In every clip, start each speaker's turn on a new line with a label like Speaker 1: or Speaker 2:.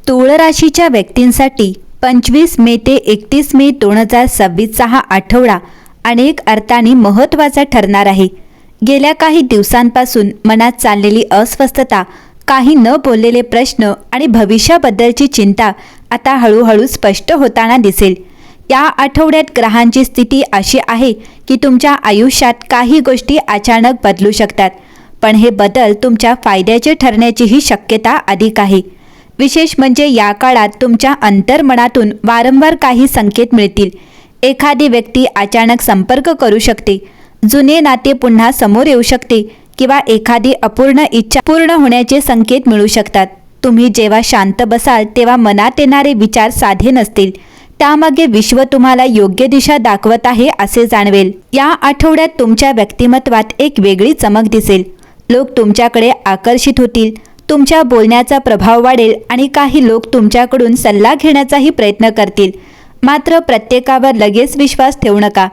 Speaker 1: तुळ राशीच्या व्यक्तींसाठी 25 मे ते 31 मे 2026 हा आठवडा अनेक अर्थाने महत्त्वाचा ठरणार आहे. गेल्या काही दिवसांपासून मनात चाललेली अस्वस्थता, काही न बोललेले प्रश्न आणि भविष्याबद्दलची चिंता आता हळूहळू स्पष्ट होताना दिसेल. या आठवड्यात ग्रहांची स्थिती अशी आहे की तुमच्या आयुष्यात काही गोष्टी अचानक बदलू शकतात, पण हे बदल तुमच्या फायद्याचे ठरण्याचीही शक्यता अधिक आहे. विशेष म्हणजे या काळात तुमच्या अंतर्मनातून वारंवार काही संकेत मिळतील. एखादी व्यक्ती अचानक संपर्क करू शकते, जुने नाते पुन्हा समोर येऊ शकते किंवा एखादी अपूर्ण इच्छा पूर्ण होण्याचे संकेत मिळू शकतात. तुम्ही जेव्हा शांत बसाल तेव्हा मनात येणारे विचार साधे नसतील, त्यामागे विश्व तुम्हाला योग्य दिशा दाखवत आहे असे जाणवेल. या आठवड्यात तुमच्या व्यक्तिमत्वात एक वेगळी चमक दिसेल. लोक तुमच्याकडे आकर्षित होतील, तुमच्या बोलण्याचा प्रभाव वाढेल आणि काही लोक तुमच्याकडून सल्ला घेण्याचाही प्रयत्न करतील. मात्र प्रत्येकावर लगेच विश्वास ठेवू नका.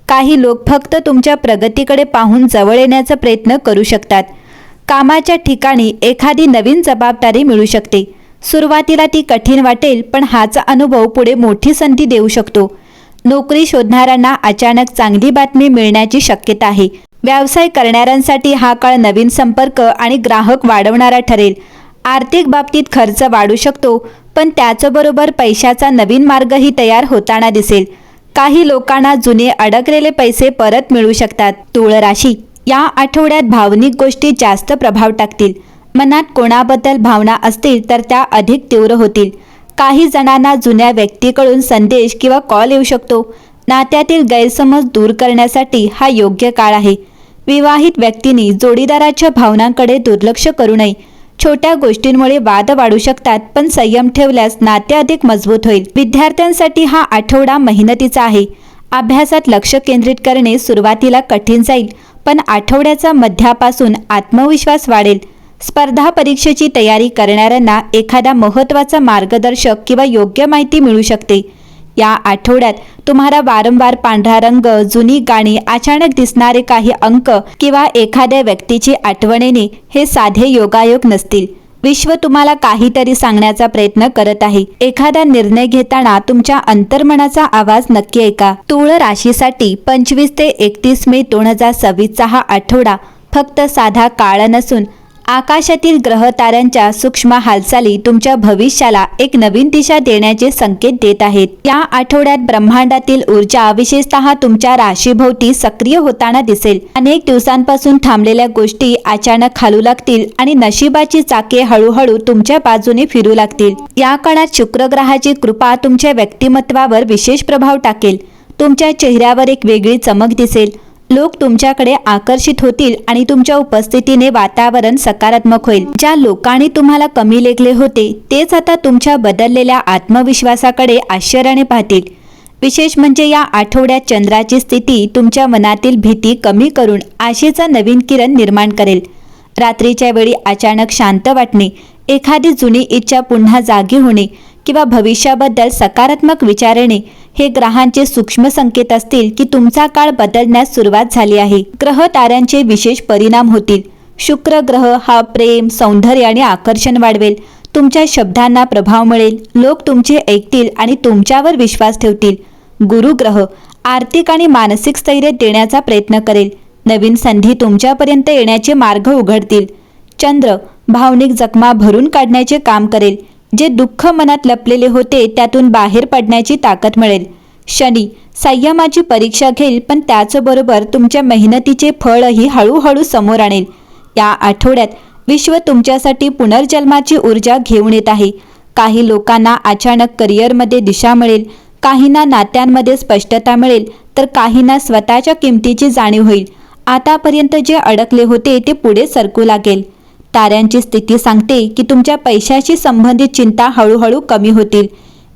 Speaker 1: काही लोक फक्त तुमच्या प्रगतीकडे पाहून जवळ येण्याचा प्रयत्न करू शकतात. कामाच्या ठिकाणी एखादी नवीन जबाबदारी मिळू शकते. सुरुवातीला ती कठीण वाटेल, पण हाच अनुभव पुढे मोठी संधी देऊ शकतो. नोकरी शोधणाऱ्यांना अचानक चांगली बातमी मिळण्याची शक्यता आहे. व्यवसाय करणाऱ्यांसाठी हा काळ नवीन संपर्क आणि ग्राहक वाढवणारा ठरेल. आर्थिक बाबतीत खर्च वाढू शकतो, पण त्याचबरोबर पैशाचा नवीन मार्गही तयार होताना दिसेल. काही लोकांना जुने अडकलेले पैसे परत मिळू शकतात. तुळ राशी या आठवड्यात भावनिक गोष्टी जास्त प्रभाव टाकतील. मनात कोणाबद्दल भावना असतील तर त्या अधिक तीव्र होतील. काही जणांना जुन्या व्यक्तीकडून संदेश किंवा कॉल येऊ शकतो. नात्यातील गैरसमज दूर करण्यासाठी हा योग्य काळ आहे. विवाहित व्यक्तींनी जोडीदाराच्या भावनांकडे दुर्लक्ष करू नये. छोट्या गोष्टींमुळे वाद वाढू शकतात, पण संयम ठेवल्यास नाते अधिक मजबूत होईल. विद्यार्थ्यांसाठी हा आठवडा मेहनतीचा आहे. अभ्यासात लक्ष केंद्रित करणे सुरुवातीला कठीण जाईल, पण आठवड्याच्या मध्यापासून आत्मविश्वास वाढेल. स्पर्धा परीक्षेची तयारी करणाऱ्यांना एखादा महत्त्वाचा मार्गदर्शक किंवा योग्य माहिती मिळू शकते. या आठवड्यात तुम्हाला वारंवार पांढरा रंग, जुनी गाणी, अचानक दिसणारे काही अंक किंवा एखाद्या व्यक्तीची आठवण येणे हे साधे योगायोग नसतील. विश्व तुम्हाला काहीतरी सांगण्याचा प्रयत्न करत आहे. एखादा निर्णय घेताना तुमच्या अंतर्मनाचा आवाज नक्की ऐका. तुळ राशीसाठी 25 ते 31 मे 2026 हा आठवडा फक्त साधा काळ नसून आकाशातील ग्रह ताऱ्यांच्या सूक्ष्म हालचाली तुमच्या भविष्याला एक नवीन दिशा देण्याचे संकेत देत आहेत. या आठवड्यात ब्रह्मांडातील ऊर्जा विशेषतः तुमच्या राशीभोवती सक्रिय होताना दिसेल. अनेक दिवसांपासून थांबलेल्या गोष्टी अचानक हलू लागतील आणि नशिबाची चाके हळूहळू तुमच्या बाजूने फिरू लागतील. या काळात शुक्र ग्रहाची कृपा तुमच्या व्यक्तिमत्वावर विशेष प्रभाव टाकेल. तुमच्या चेहऱ्यावर एक वेगळी चमक दिसेल. लोक तुमच्याकडे आकर्षित होतील आणि तुमच्या उपस्थितीने वातावरण सकारात्मक होईल. ज्या लोकांनी तुम्हाला कमी लेखले होते तेच आता तुमच्या बदललेल्या आत्मविश्वासाकडे आश्चर्याने पाहतील. विशेष म्हणजे या आठवड्यात चंद्राची स्थिती तुमच्या मनातील भीती कमी करून आशेचा नवीन किरण निर्माण करेल. रात्रीच्या वेळी अचानक शांत वाटणे, एखादी जुनी इच्छा पुन्हा जागी होणे किंवा भविष्याबद्दल सकारात्मक विचार येणे हे ग्रहांचे सूक्ष्म संकेत असतील की तुमचा काळ बदलण्यास सुरुवात झाली आहे. ग्रह ताऱ्यांचे विशेष परिणाम होतील. शुक्र ग्रह हा प्रेम, सौंदर्य आणि आकर्षण वाढवेल. तुमच्या शब्दांना प्रभाव मिळेल. लोक तुमचे ऐकतील आणि तुमच्यावर विश्वास ठेवतील. गुरु ग्रह आर्थिक आणि मानसिक स्थैर्य देण्याचा प्रयत्न करेल. नवीन संधी तुमच्यापर्यंत येण्याचे मार्ग उघडतील. चंद्र भावनिक जखमा भरून काढण्याचे काम करेल. जे दुःख मनात लपलेले होते त्यातून बाहेर पडण्याची ताकद मिळेल. शनी संयमाची परीक्षा घेईल, पण त्याचबरोबर तुमच्या मेहनतीचे फळही हळूहळू समोर आणेल. या आठवड्यात विश्व तुमच्यासाठी पुनर्जन्माची ऊर्जा घेऊन येत आहे. काही लोकांना अचानक करिअरमध्ये दिशा मिळेल, काहींना नात्यांमध्ये स्पष्टता मिळेल, तर काहींना स्वतःच्या किमतीची जाणीव होईल. आतापर्यंत जे अडकले होते ते पुढे सरकू लागेल. ताऱ्यांची स्थिती सांगते की तुमच्या पैशाशी संबंधित चिंता हळूहळू कमी होतील.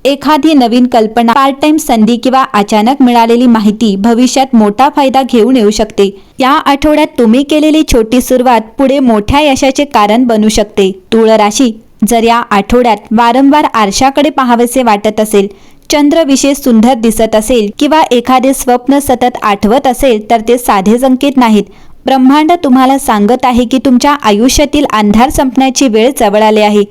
Speaker 1: एखादी नवीन कल्पना, पार्ट टाइम संधी किंवा अचानक मिळालेली माहिती भविष्यात मोठा फायदा घेऊन येऊ शकते. या आठवड्यात तुम्ही केलेली छोटी सुरुवात पुढे मोठ्या यशाचे कारण बनू शकते. तुळ राशी जर या आठवड्यात वारंवार आरशाकडे पाहावेसे वाटत असेल, चंद्र विशेष सुंदर दिसत असेल किंवा एखादे स्वप्न सतत आठवत असेल तर ते साधे संकेत नाहीत. ब्रह्मांड तुम्हाला सांगत आहे की तुमच्या आयुष्यातील अंधार संपण्याची वेळ जवळ आली आहे.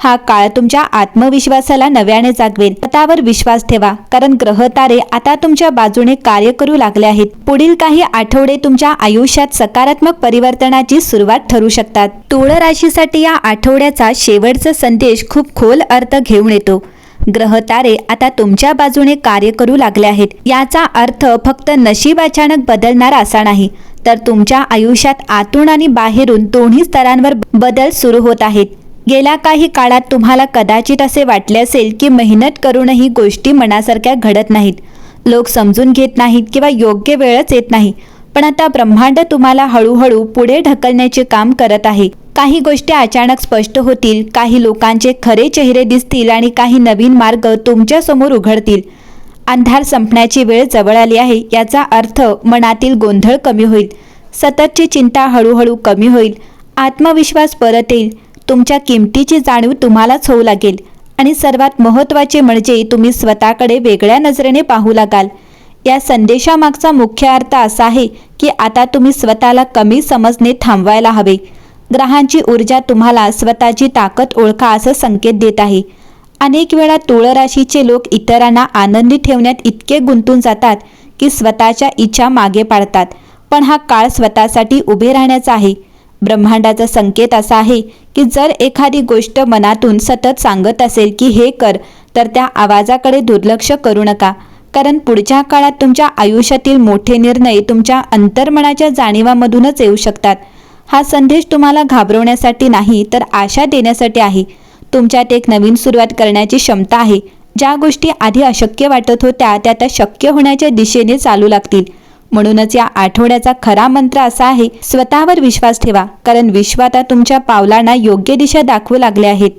Speaker 1: हा काळ तुमच्या आत्मविश्वासाला नव्याने जागवेल. स्वतःवर विश्वास ठेवा, कारण ग्रह तारे आता तुमच्या बाजूने कार्य करू लागले आहेत. पुढील काही आठवडे तुमच्या आयुष्यात सकारात्मक परिवर्तनाची सुरुवात ठरू शकतात. तुळ राशीसाठी या आठवड्याचा शेवटचा संदेश खूप खोल अर्थ घेऊन येतो. ग्रह तारे आता तुमच्या बाजूने कार्य करू लागले आहेत. याचा अर्थ फक्त नशीब अचानक बदलणार असा नाही, तर तुमच्या आयुष्यात आतून आणि बाहेरून दोन्ही स्तरांवर बदल सुरू होत आहेत. गेल्या काही काळात तुम्हाला कदाचित असे वाटले असेल की मेहनत करूनही गोष्टी मनासारख्या घडत नाहीत, लोक समजून घेत नाहीत किंवा योग्य वेळच येत नाही. पण आता ब्रह्मांड तुम्हाला हळूहळू पुढे ढकलण्याचे काम करत आहे. काही गोष्टी अचानक स्पष्ट होतील, काही लोकांचे खरे चेहरे दिसतील आणि काही नवीन मार्ग तुमच्या समोर उघडतील. अंधार संपण्याची वेळ जवळ आली आहे, याचा अर्थ मनातील गोंधळ कमी होईल, सततची चिंता हळूहळू कमी होईल, आत्मविश्वास परत येईल, तुमच्या किमतीची जाणीव तुम्हालाच होऊ लागेल आणि सर्वात महत्त्वाचे म्हणजे तुम्ही स्वतःकडे वेगळ्या नजरेने पाहू लागाल. या संदेशामागचा मुख्य अर्थ असा आहे की आता तुम्ही स्वतःला कमी समजणे थांबवायला हवे. ग्रहांची ऊर्जा तुम्हाला स्वतःची ताकद ओळखा असं संकेत देत आहे. अनेक वेळा तुळ राशीचे लोक इतरांना आनंदी ठेवण्यात इतके गुंतून जातात की स्वतःच्या इच्छा मागे पाडतात. पण हा काळ स्वतःसाठी उभे राहण्याचा आहे. ब्रह्मांडाचा संकेत असा आहे की जर एखादी गोष्ट मनातून सतत सांगत असेल की हे कर, तर त्या आवाजाकडे दुर्लक्ष करू नका, कारण पुढच्या काळात तुमच्या आयुष्यातील मोठे निर्णय तुमच्या अंतर्मनाच्या जाणीवामधूनच येऊ शकतात. हा संदेश तुम्हाला घाबरवण्यासाठी नाही, तर आशा देण्यासाठी आहे. तुमच्यात एक नवीन सुरुवात करण्याची क्षमता आहे. ज्या गोष्टी आधी अशक्य वाटत होत्या त्या आता शक्य होण्याच्या दिशेने चालू लागतील. म्हणूनच या आठवड्याचा खरा मंत्र असा आहे, स्वतःवर विश्वास ठेवा, कारण विश्व आता तुमच्या पावलांना योग्य दिशा दाखवू लागले आहेत.